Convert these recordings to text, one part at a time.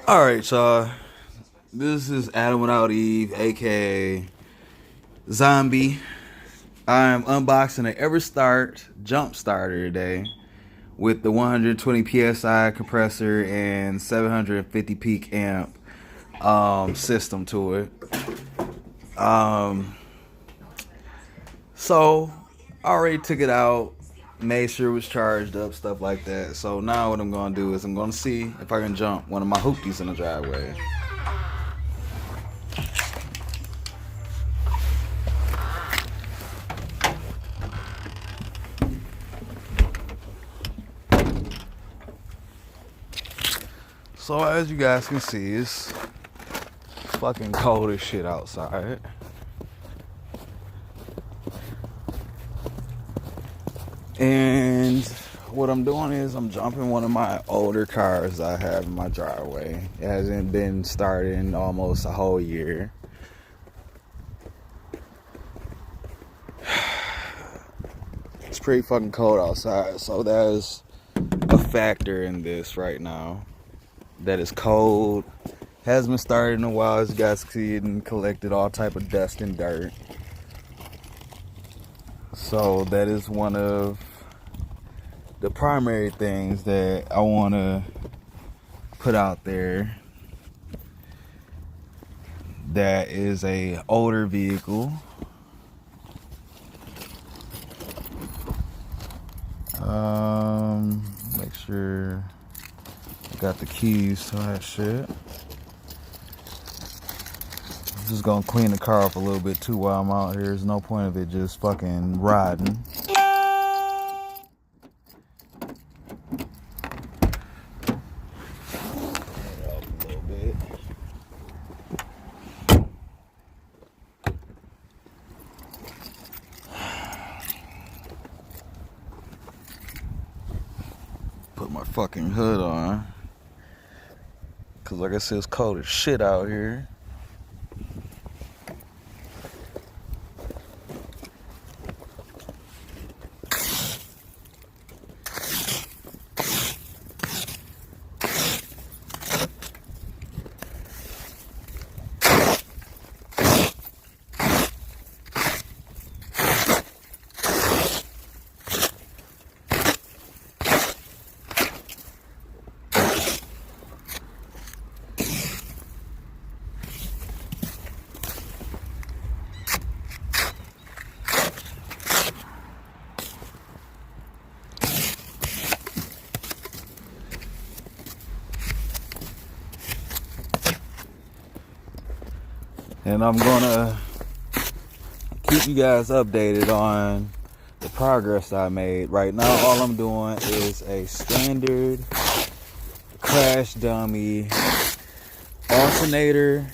Alright, y'all. This is Adam Without Eve, aka Zombie. I'm unboxing an EverStart jump starter today with the 120 psi compressor and 750 peak amp system to it. So I already took it out, made sure it was charged up, stuff like that. So now what I'm gonna do is I'm gonna see if I can jump one of my hoopties in the driveway. So as you guys can see, it's fucking cold as shit outside. And what I'm doing is I'm jumping one of my older cars I have in my driveway. It hasn't been started in almost a whole year. It's pretty fucking cold outside, so that is a factor in this right now. That is cold. Hasn't been started in a while, as you guys can see, and collected all type of dust and dirt. So that is one of the primary things that I want to put out there. That is a older vehicle. Make sure I got the keys to that shit. I'm just gonna clean the car up a little bit too while I'm out here. There's no point of it just fucking riding. Put my fucking hood on, cause like I said, it's cold as shit out here. And I'm gonna keep you guys updated on the progress I made. Right now, all I'm doing is a standard crash dummy alternator,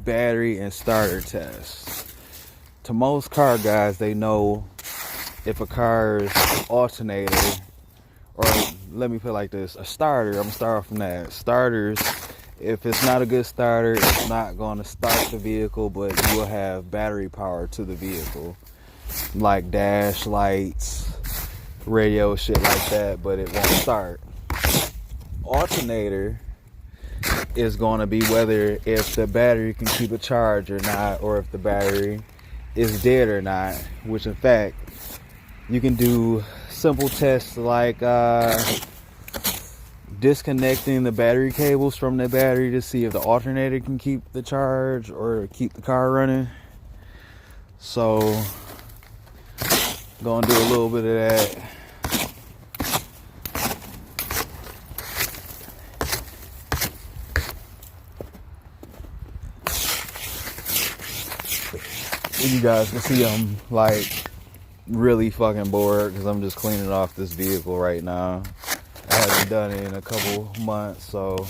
battery, and starter test. To most car guys, they know if a car's alternator, or let me put it like this, a starter, I'm gonna start off from that. Starters, if it's not a good starter, it's not going to start the vehicle, but you will have battery power to the vehicle, like dash lights, radio, shit like that, but it won't start. Alternator is going to be whether if the battery can keep a charge or not, or if the battery is dead or not, which in fact you can do simple tests like disconnecting the battery cables from the battery to see if the alternator can keep the charge or keep the car running. So gonna do a little bit of that. You guys can see I'm like really fucking bored because I'm just cleaning off this vehicle right now. I haven't done it in a couple months, so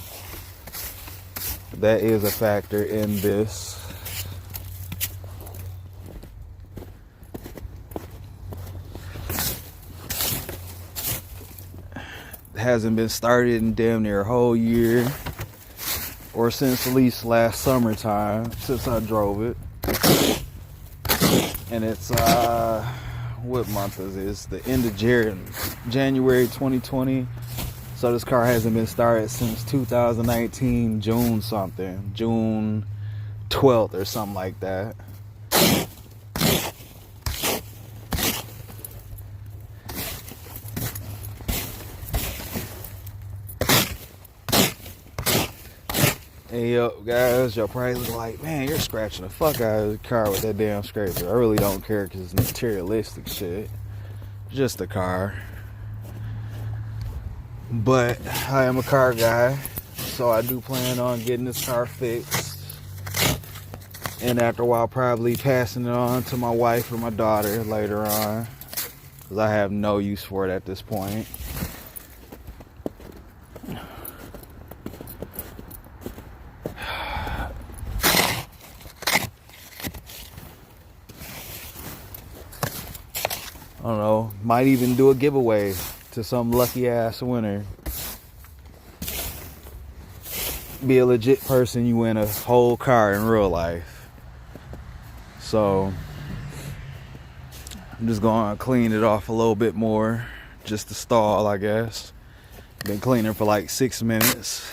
that is a factor in this. It hasn't been started in damn near a whole year, or since at least last summertime, since I drove it. And it's what month is this? The end of January 2020. So So this car hasn't been started since 2019, June something, June 12th or something like that. Hey yo guys, y'all probably look like, man, you're scratching the fuck out of the car with that damn scraper. I really don't care because it's materialistic shit. Just a car. But I am a car guy, so I do plan on getting this car fixed. And after a while, probably passing it on to my wife or my daughter later on, because I have no use for it at this point. I don't know, might even do a giveaway to some lucky ass winner. Be a legit person, you win a whole car in real life. So I'm just gonna clean it off a little bit more, just to stall, I guess. Been cleaning for like 6 minutes.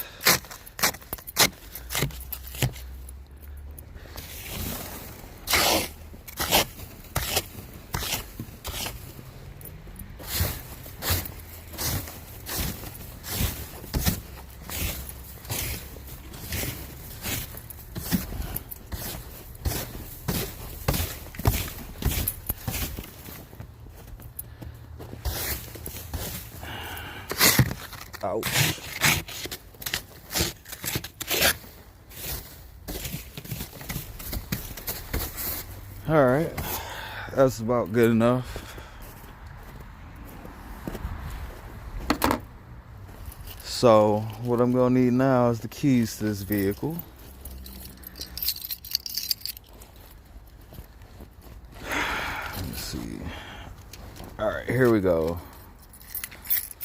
Ouch. Alright, that's about good enough. So, what I'm gonna need now is the keys to this vehicle. Let's see. Alright, here we go.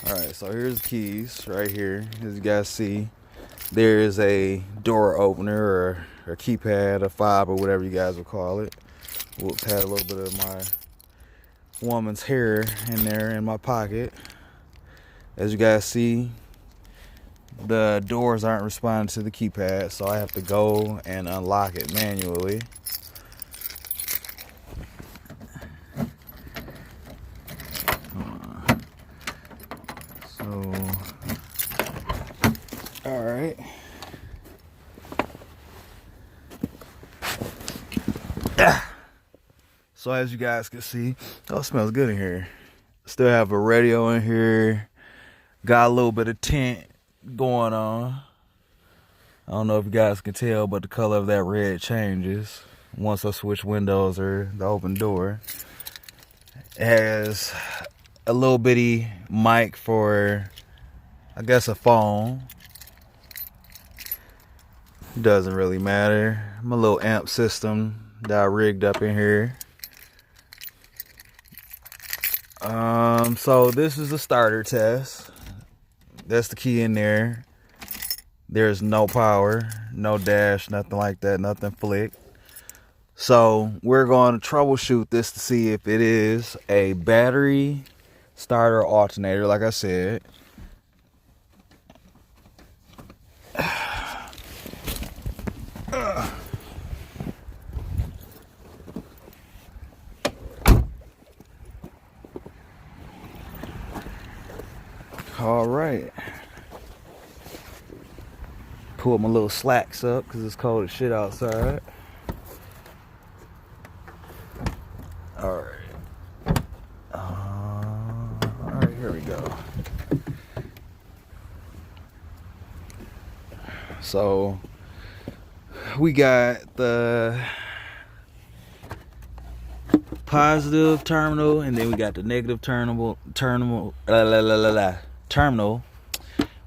Alright, so here's the keys right here. As you guys see, there is a door opener or a keypad, a fob, or whatever you guys would call it. Whoops, had a little bit of my woman's hair in there in my pocket. As you guys see, the doors aren't responding to the keypad, so I have to go and unlock it manually. Alright. So as you guys can see, oh, it smells good in here. Still have a radio in here. Got a little bit of tint going on. I don't know if you guys can tell, but the color of that red changes once I switch windows or the open door. It has a little bitty mic for, I guess, a phone. Doesn't really matter. My little amp system that I rigged up in here. So this is a starter test. That's the key in there. There's no power, no dash, nothing like that, nothing flick. So we're going to troubleshoot this to see if it is a battery starter alternator, like I said. All right. Pull my little slacks up because it's cold as shit outside. All right. All right, here we go. So we got the positive terminal, and then we got the negative terminal.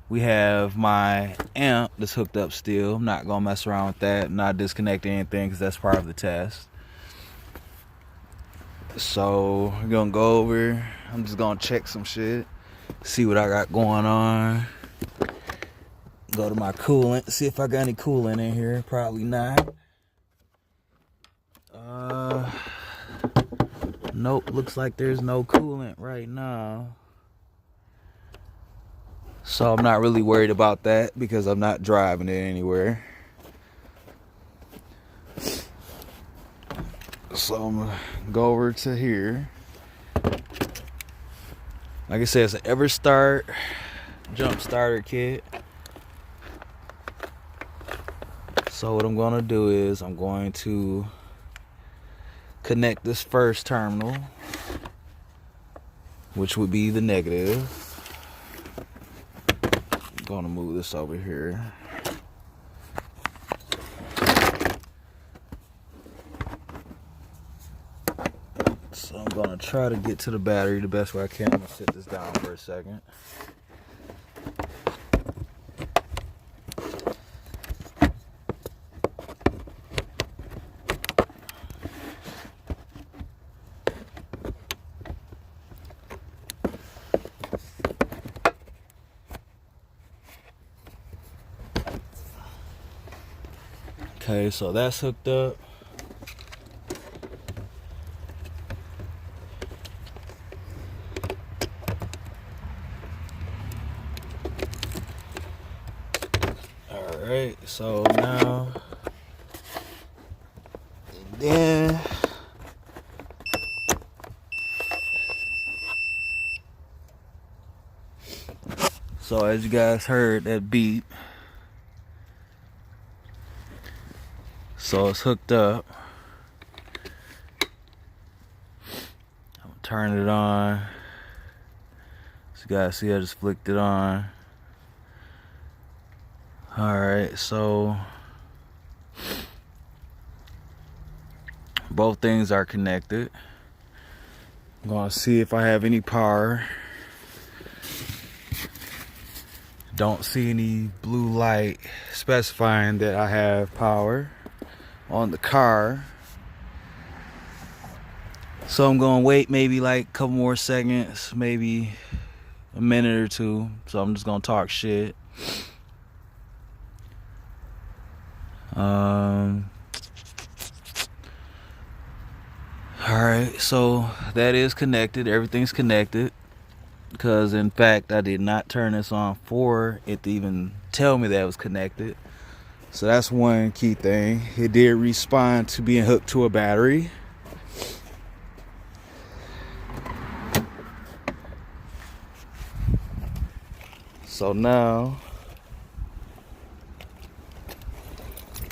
We have my amp that's hooked up still. I'm not gonna mess around with that. I'm not disconnecting anything because that's part of the test. So we're gonna go over. I'm just gonna check some shit, see what I got going on. Go to my coolant, see if I got any coolant in here. Probably not. Nope, looks like there's no coolant right now. So I'm not really worried about that because I'm not driving it anywhere. So I'm gonna go over to here. Like I said, it's an EverStart jump starter kit. So what I'm gonna do is I'm going to connect this first terminal, which would be the negative. I'm gonna move this over here. So I'm gonna try to get to the battery the best way I can. I'm gonna sit this down for a second. Okay, so that's hooked up. Alright, so now and then so as you guys heard that beep, so it's hooked up. I'm turning it on. So you guys see I just flicked it on. Alright, so both things are connected. I'm gonna see if I have any power. Don't see any blue light specifying that I have power on the car. So I'm gonna wait maybe like a couple more seconds, maybe a minute or two. So I'm just gonna talk shit. Alright, so that is connected. Everything's connected. Because in fact, I did not turn this on for it to even tell me that it was connected. So that's one key thing. It did respond to being hooked to a battery. So now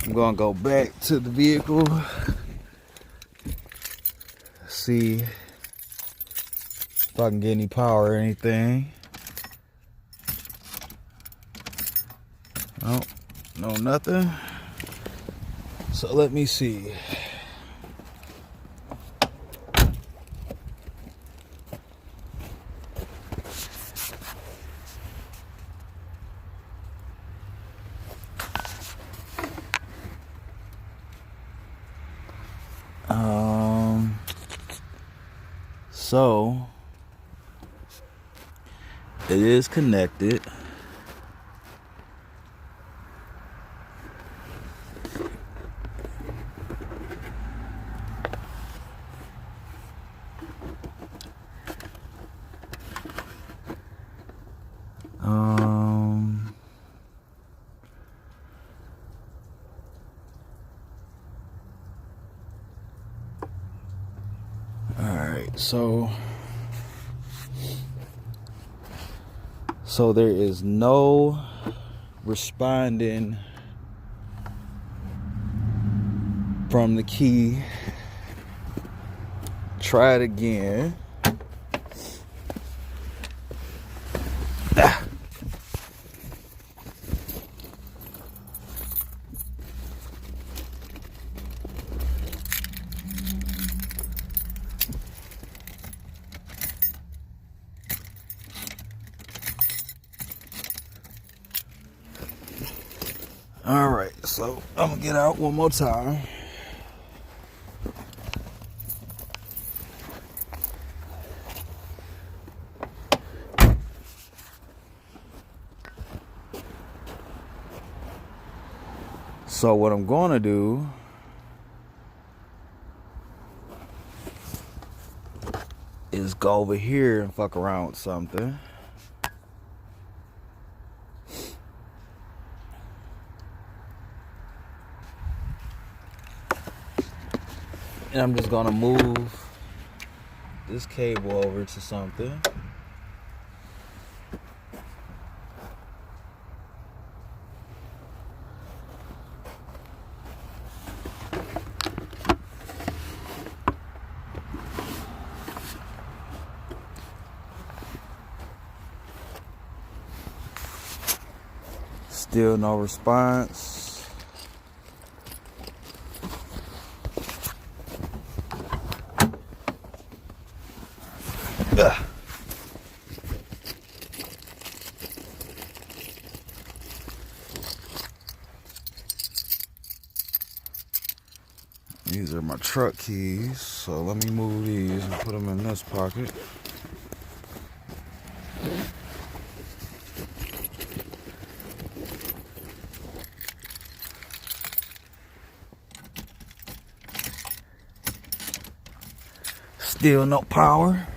I'm gonna go back to the vehicle, see if I can get any power or anything. Oh, no, nothing. So let me see. So it is connected. Alright, so there is no responding from the key. Try it again. Alright, so I'm gonna get out one more time. So what I'm gonna do is go over here and fuck around with something. And I'm just gonna move this cable over to something. Still no response. Ugh. These are my truck keys, so let me move these and put them in this pocket. Still no power.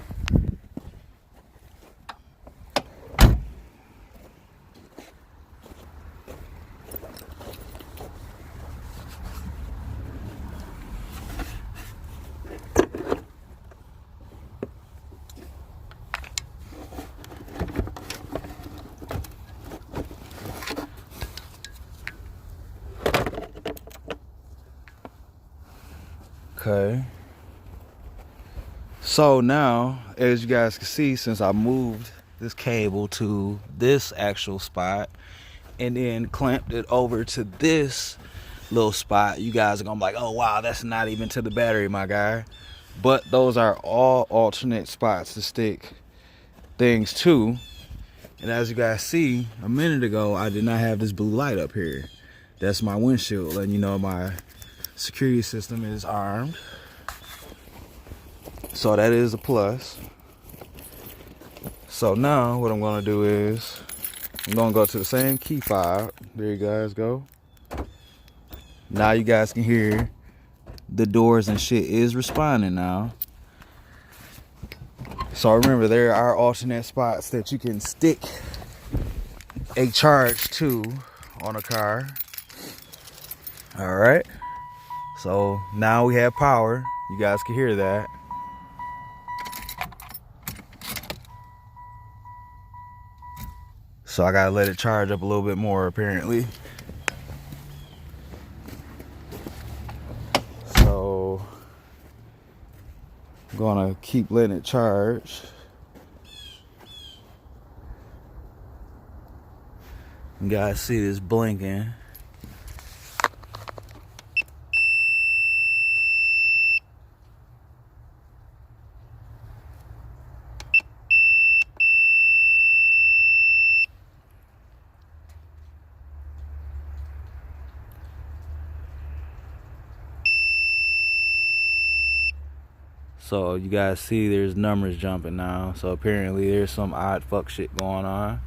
Okay. So now, as you guys can see, since I moved this cable to this actual spot and then clamped it over to this little spot, you guys are gonna be like, oh wow, that's not even to the battery, my guy. But those are all alternate spots to stick things to. And as you guys see, a minute ago, I did not have this blue light up here. That's my windshield, letting you know my security system is armed. So that is a plus. So now what I'm gonna do is I'm gonna go to the same key fob. There you guys go. Now you guys can hear the doors and shit is responding now. So remember, there are alternate spots that you can stick a charge to on a car. All right. So now we have power. You guys can hear that. So I gotta let it charge up a little bit more apparently. So I'm gonna keep letting it charge. You guys see this blinking. So you guys see there's numbers jumping now. So apparently there's some odd fuck shit going on.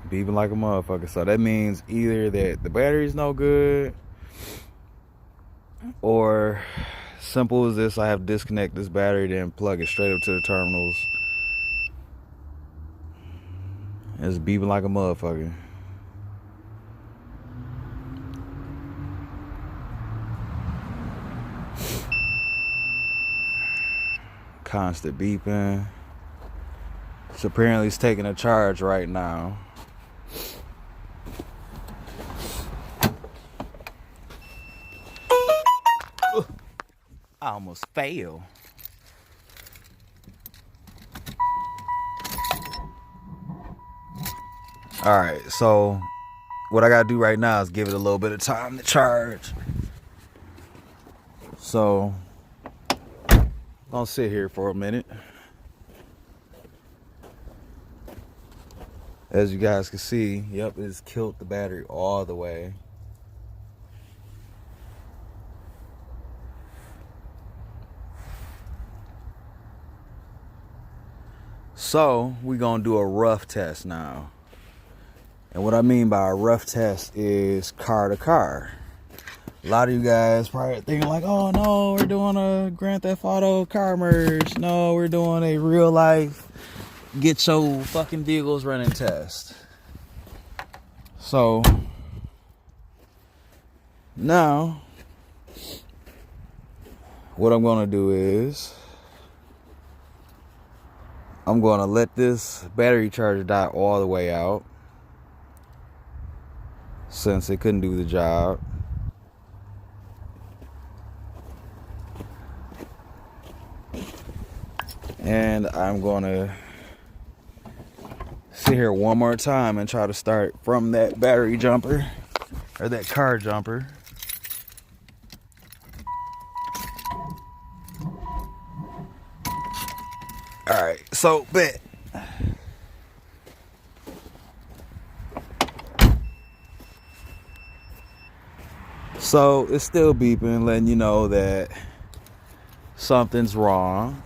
Beeping like a motherfucker. So that means either that the battery's no good, or simple as this, I have to disconnect this battery, then plug it straight up to the terminals. It's beeping like a motherfucker. Constant beeping. So apparently it's taking a charge right now. I almost failed. Alright, so what I gotta do right now is give it a little bit of time to charge. So I'll sit here for a minute. As you guys can see, yep, it's killed the battery all the way. So we're gonna do a rough test now. And what I mean by a rough test is car to car. A lot of you guys probably thinking like, oh no, we're doing a Grand Theft Auto car merge. No, we're doing a real life get your fucking vehicles running test. So now what I'm gonna do is I'm gonna let this battery charger die all the way out, since it couldn't do the job. And I'm gonna sit here one more time and try to start from that battery jumper, or that car jumper. Alright, so bet. So it's still beeping, letting you know that something's wrong.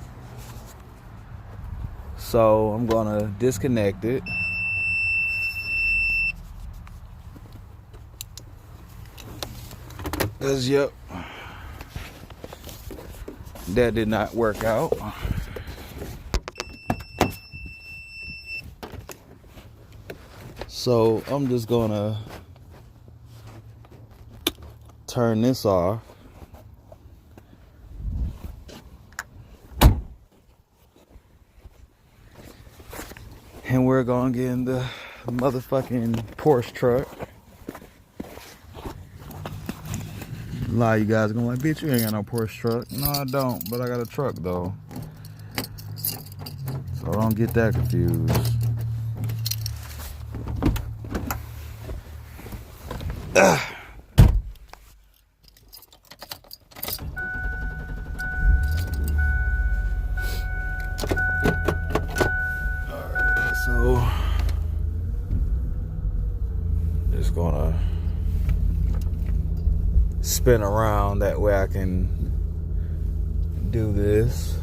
So I'm gonna disconnect it. Cause yep, that did not work out. So I'm just gonna turn this off. And we're gonna get in the motherfucking Porsche truck. A lot of you guys are gonna be like, bitch, you ain't got no Porsche truck. No, I don't, but I got a truck though. So don't get that confused. Alright, so just gonna spin around, that way I can do this.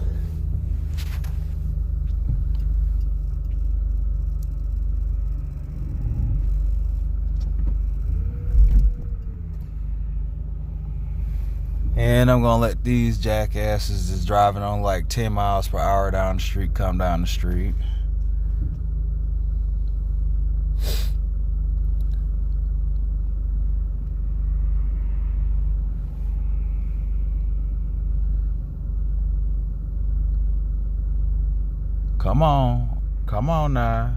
And I'm gonna let these jackasses that's driving on like 10 miles per hour down the street come down the street. Come on now.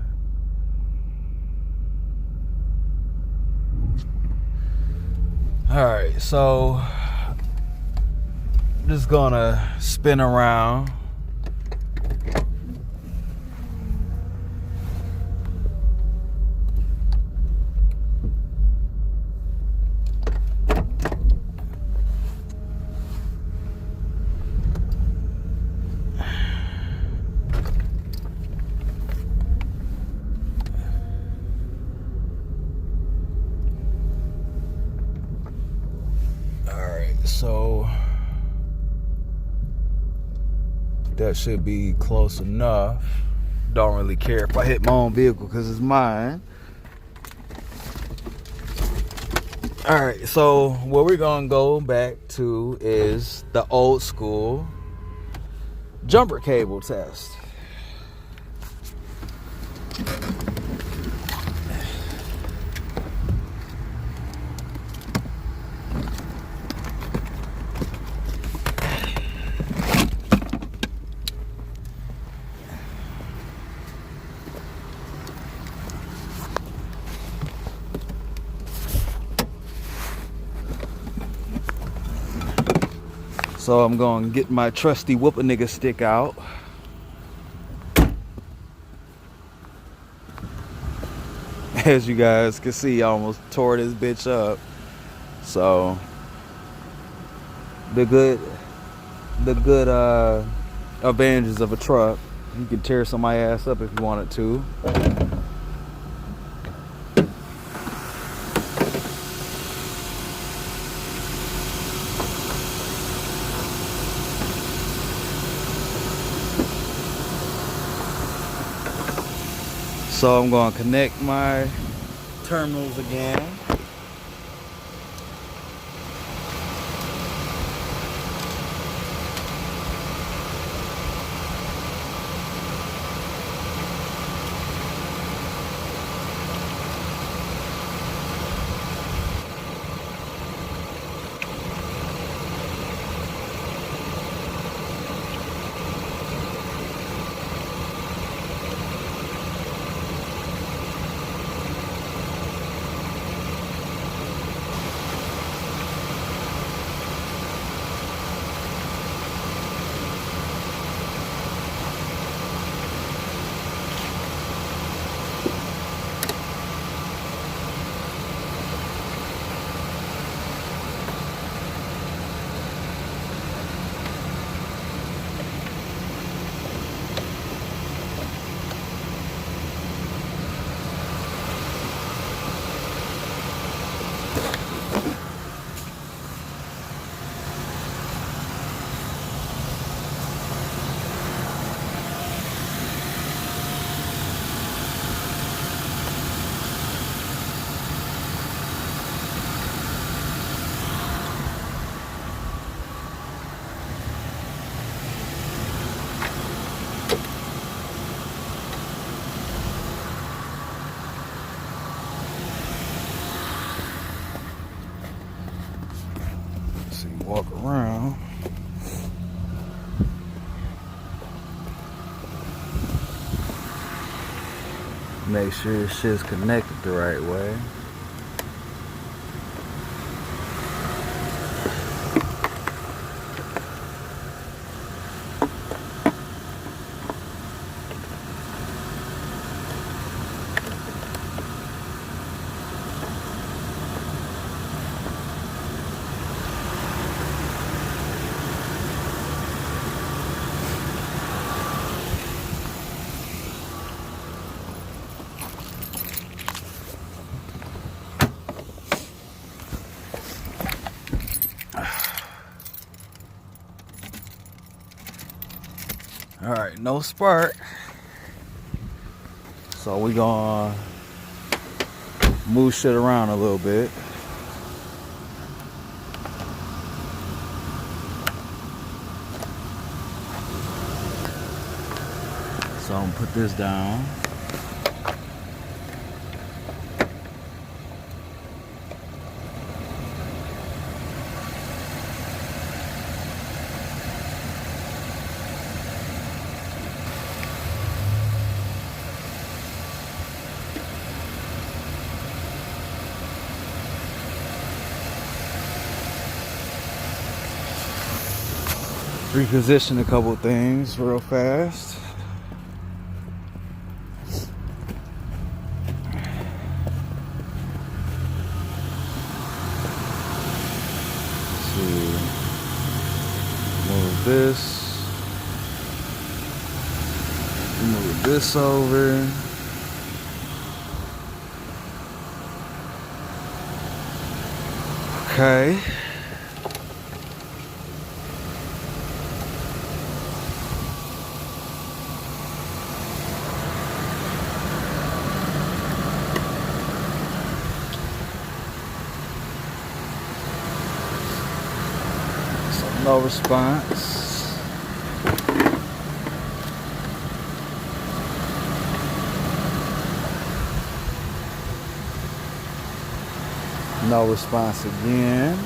Alright, so I'm just gonna spin around. So that should be close enough. Don't really care if I hit my own vehicle because it's mine. Alright, so what we're gonna go back to is the old school jumper cable test. So I'm going to get my trusty whoop a nigga stick out. As you guys can see, I almost tore this bitch up. So the good advantages of a truck, you can tear somebody's ass up if you wanted to. So I'm going to connect my terminals again. Make sure your shit's connected the right way. All right, no spark. So we gonna move shit around a little bit. So I'm gonna put this down. Reposition a couple things real fast. Let's see. Move this. Move this over. Okay. No response. No response again.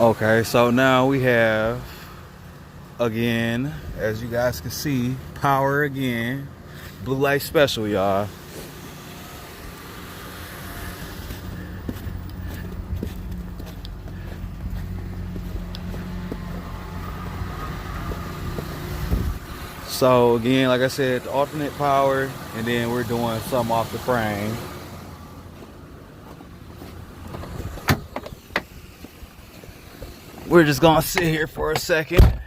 Okay, so now we have, again, as you guys can see, power again. Blue light special, y'all. So again, like I said, alternate power, and then we're doing some off the frame. We're just gonna sit here for a second,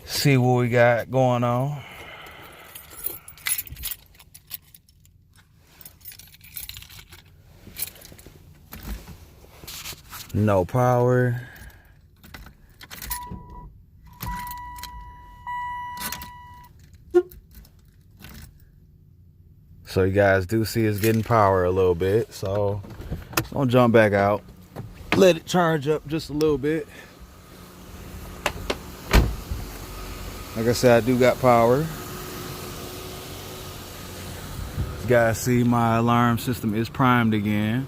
see what we got going on. No power. So you guys do see it's getting power a little bit. So I'm gonna jump back out, let it charge up just a little bit. Like I said, I do got power. You guys see my alarm system is primed again.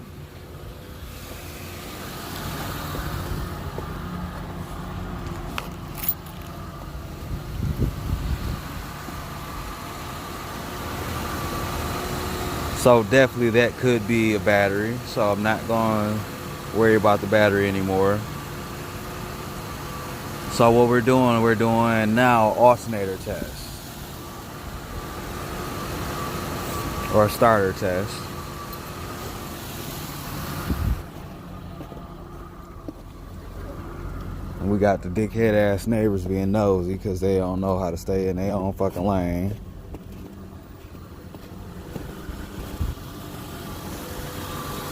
So definitely that could be a battery. So I'm not going to worry about the battery anymore. So what we're doing now alternator test. Or a starter test. And we got the dickhead ass neighbors being nosy because they don't know how to stay in their own fucking lane.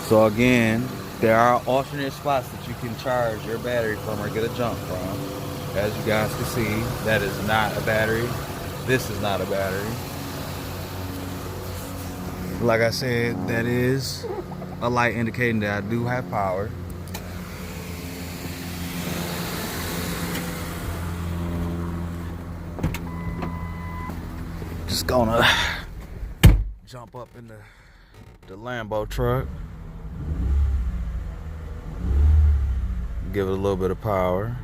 So again, there are alternate spots that you can charge your battery from or get a jump from. As you guys can see, that is not a battery. This is not a battery. Like I said, that is a light indicating that I do have power. Just gonna jump up in the Lambo truck. Give it a little bit of power.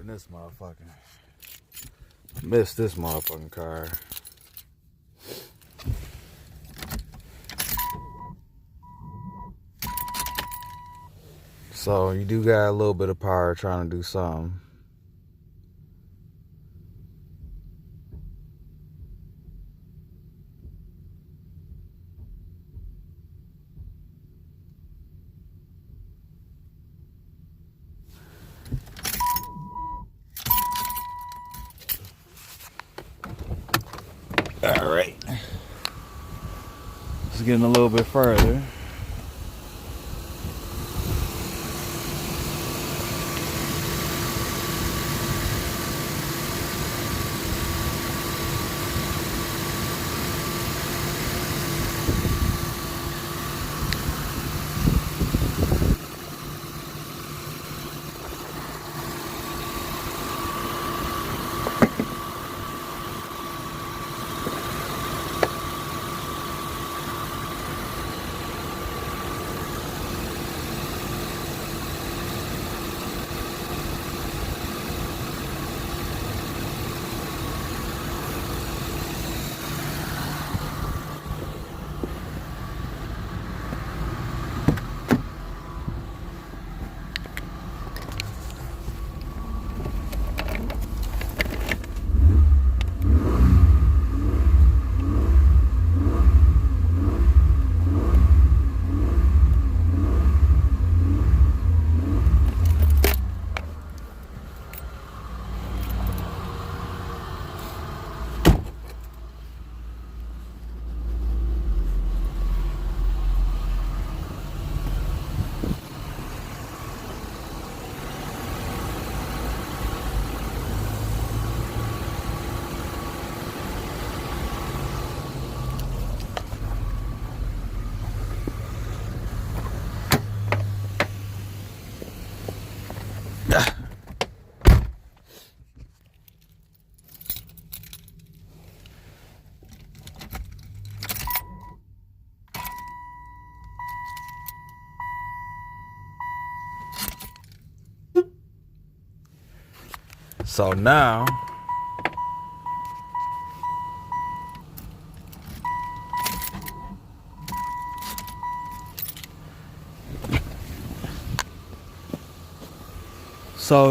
This motherfucking missed this motherfucking car. So you do got a little bit of power trying to do something. All right, it's getting a little bit further. So now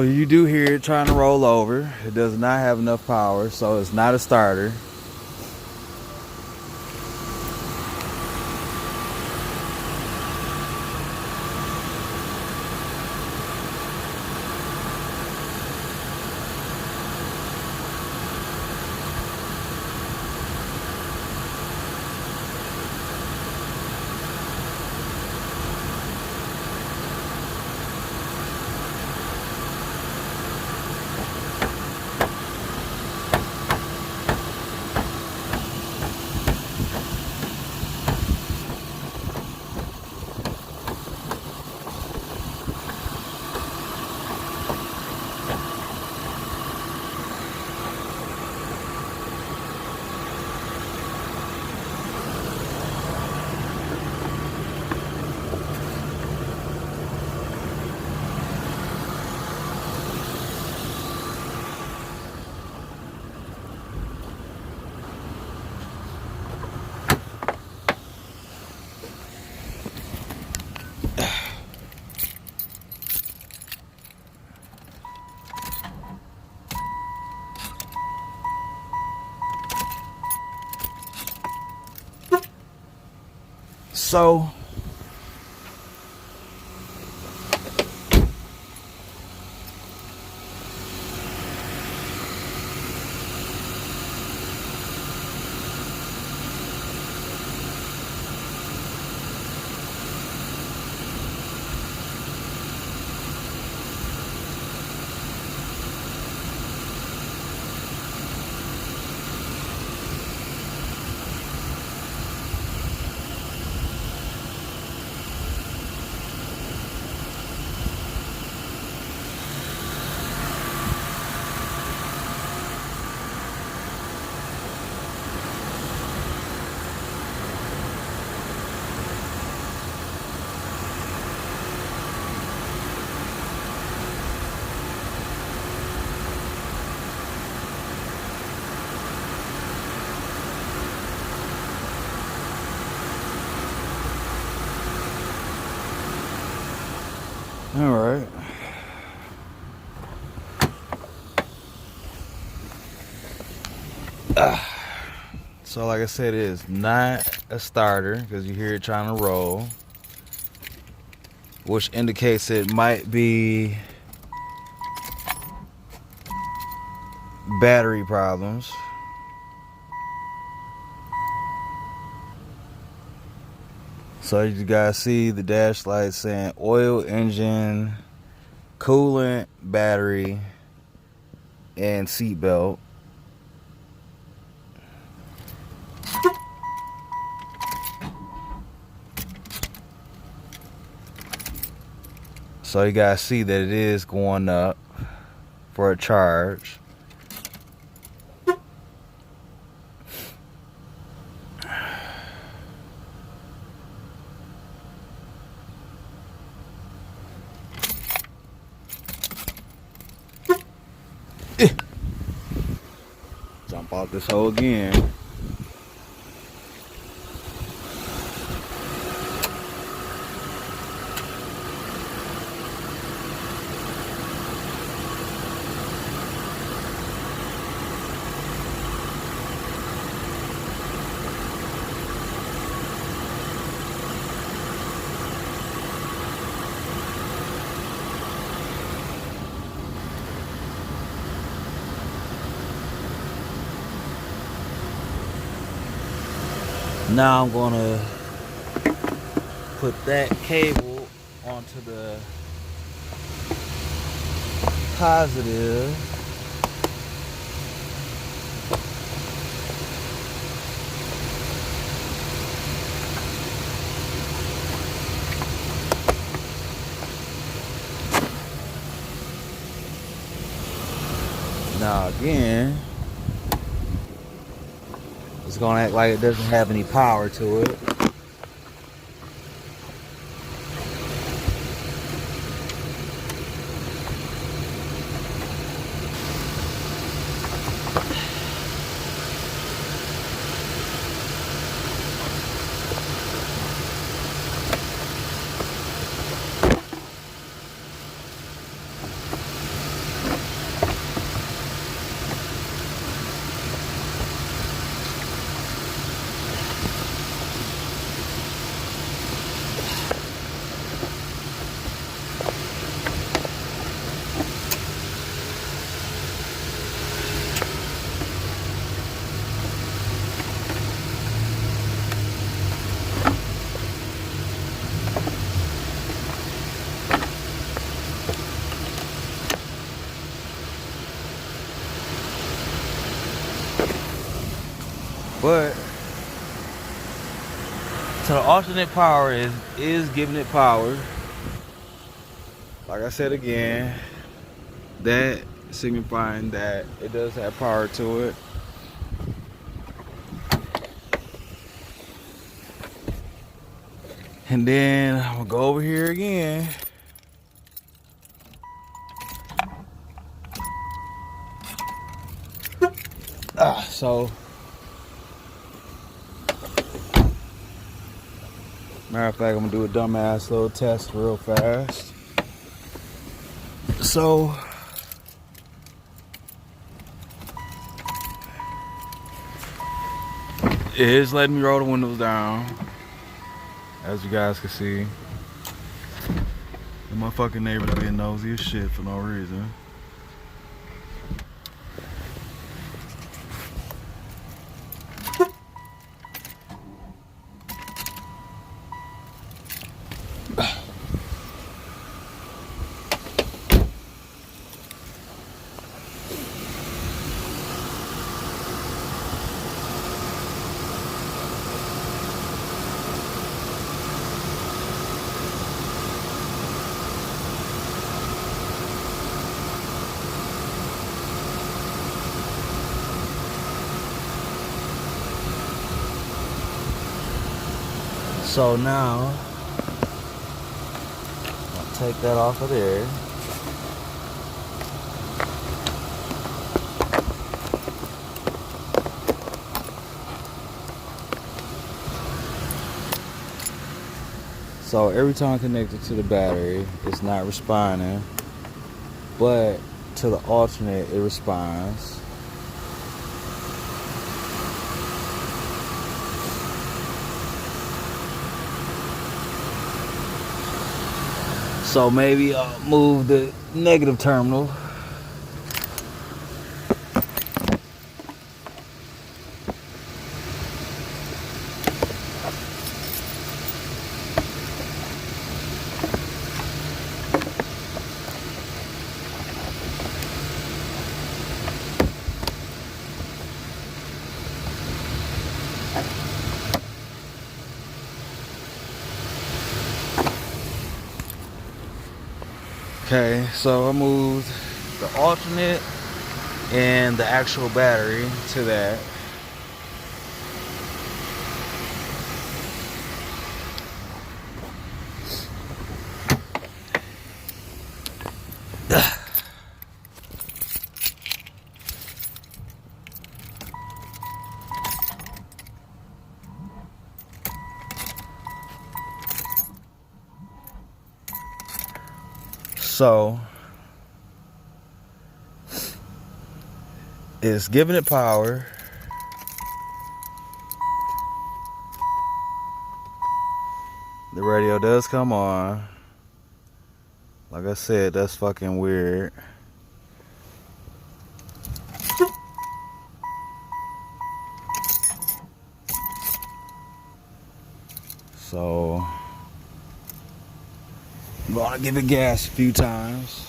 you do hear it trying to roll over. It does not have enough power, so it's not a starter. So All right. So like I said, it is not a starter because you hear it trying to roll, which indicates it might be battery problems. So you guys see the dash light saying oil, engine, coolant, battery, and seatbelt. So you guys see that it is going up for a charge. Jump off this hole again. Now I'm gonna put that cable onto the positive. Now again, it's gonna act like it doesn't have any power to it. But so the alternate power is giving it power. Like I said again, that signifying that it does have power to it. And then I'm gonna go over here again. So matter of fact, I'm gonna do a dumbass little test real fast. So it is letting me roll the windows down, as you guys can see. And my fucking neighbor's being nosy as shit for no reason. So now, I'll take that off of there. So every time connected to the battery, it's not responding, but to the alternate, it responds. So maybe I'll move the negative terminal. Okay, so I moved the alternate and the actual battery to that. So it's giving it power. The radio does come on. Like I said, that's fucking weird. So I'm gonna give it gas a few times.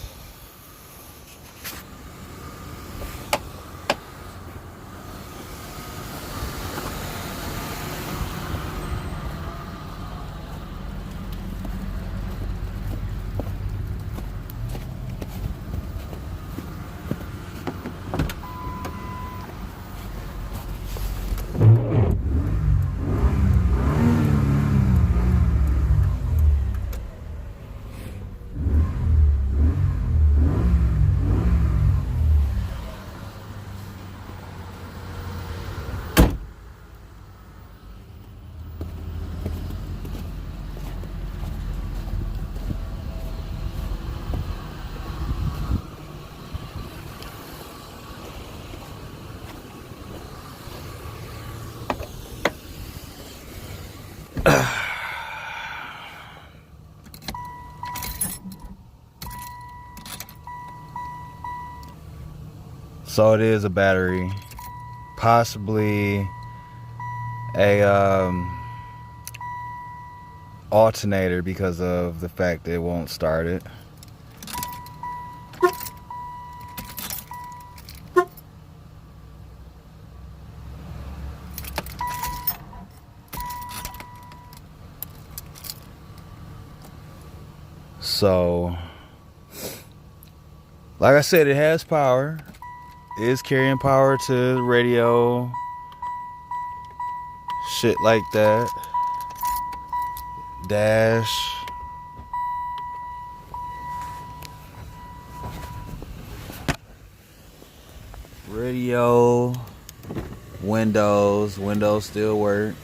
So it is a battery, possibly a alternator because of the fact that it won't start it. So, like I said, it has power. It is carrying power to the radio, shit like that. Dash. Radio. Windows still work.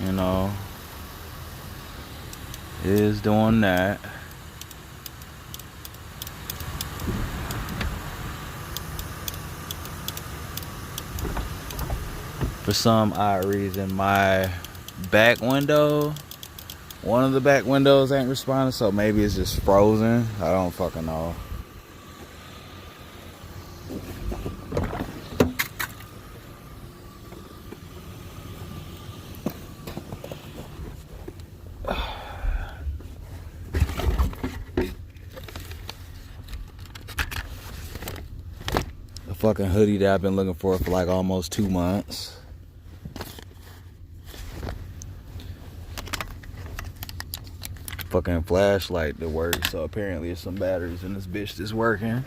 You know, it is doing that. For some odd reason, my back window, one of the back windows ain't responding, so maybe it's just frozen. I don't fucking know. The fucking hoodie that I've been looking for like almost 2 months. Fucking flashlight that works, so apparently there's some batteries in this bitch that's working.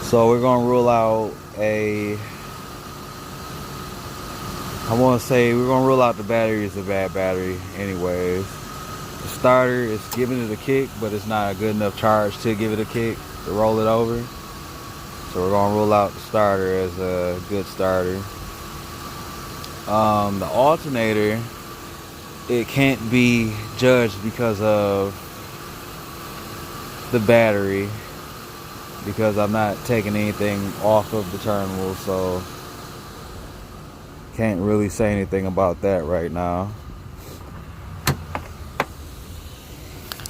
So we're gonna rule out we're gonna rule out the battery is a bad battery anyways. The starter is giving it a kick, but it's not a good enough charge to give it a kick to roll it over. So we're gonna rule out the starter as a good starter. The alternator, it can't be judged because of the battery, because I'm not taking anything off of the terminal, so can't really say anything about that right now.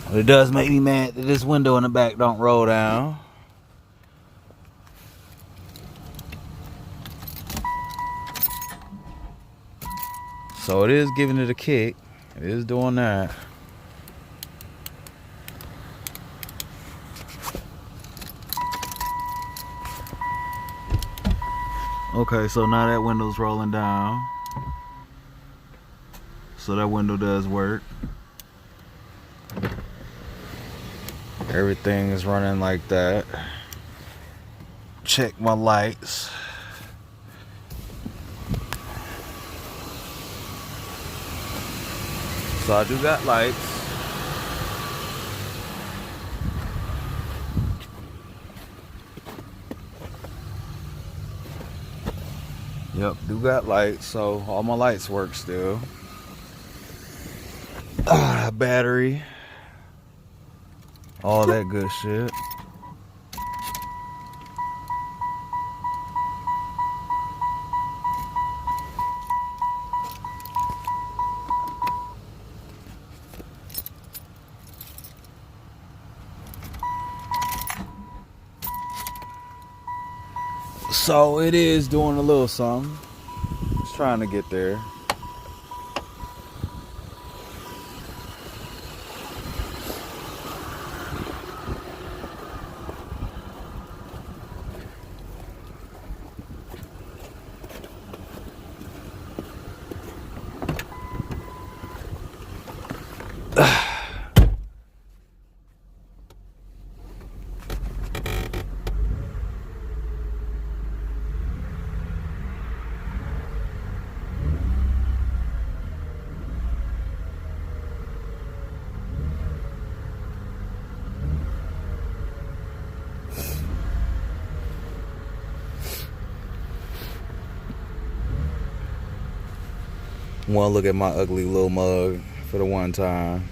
But it does make me mad that this window in the back don't roll down. So it is giving it a kick. It is doing that. Okay, so now that window's rolling down. So that window does work. Everything is running like that. Check my lights. So I do got lights. Yep, do got lights, so all my lights work still. Battery. All that good shit. So it is doing a little something. It's trying to get there. Want to look at my ugly little mug for the one time.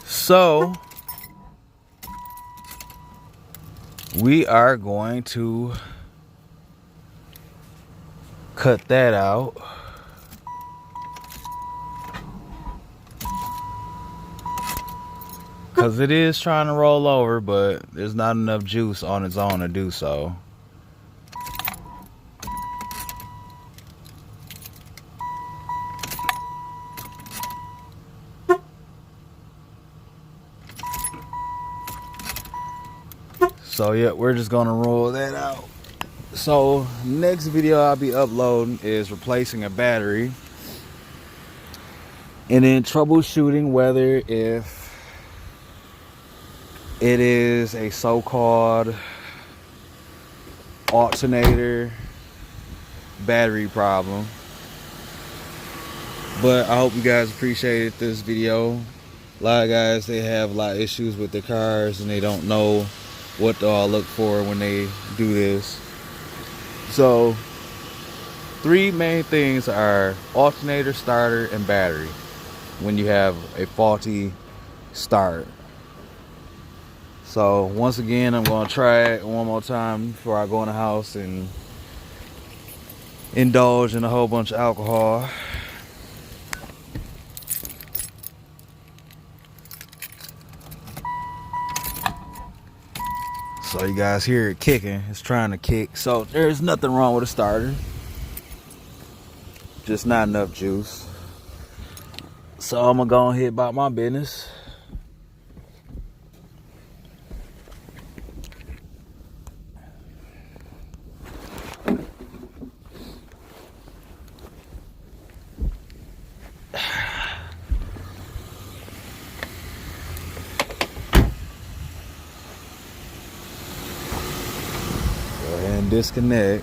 So we are going to cut that out. Because it is trying to roll over, but there's not enough juice on its own to do so. So yeah, we're just gonna roll that out. So next video I'll be uploading is replacing a battery, and then troubleshooting whether if it is a so-called alternator battery problem. But I hope you guys appreciated this video. A lot of guys, they have a lot of issues with their cars and they don't know what to all look for when they do this. So Three main things are alternator, starter, and battery when you have a faulty starter. So once again, I'm going to try it one more time before I go in the house and indulge in a whole bunch of alcohol. So you guys hear it kicking. It's trying to kick. So there's nothing wrong with a starter. Just not enough juice. So I'm gonna go ahead about my business. Go ahead and disconnect.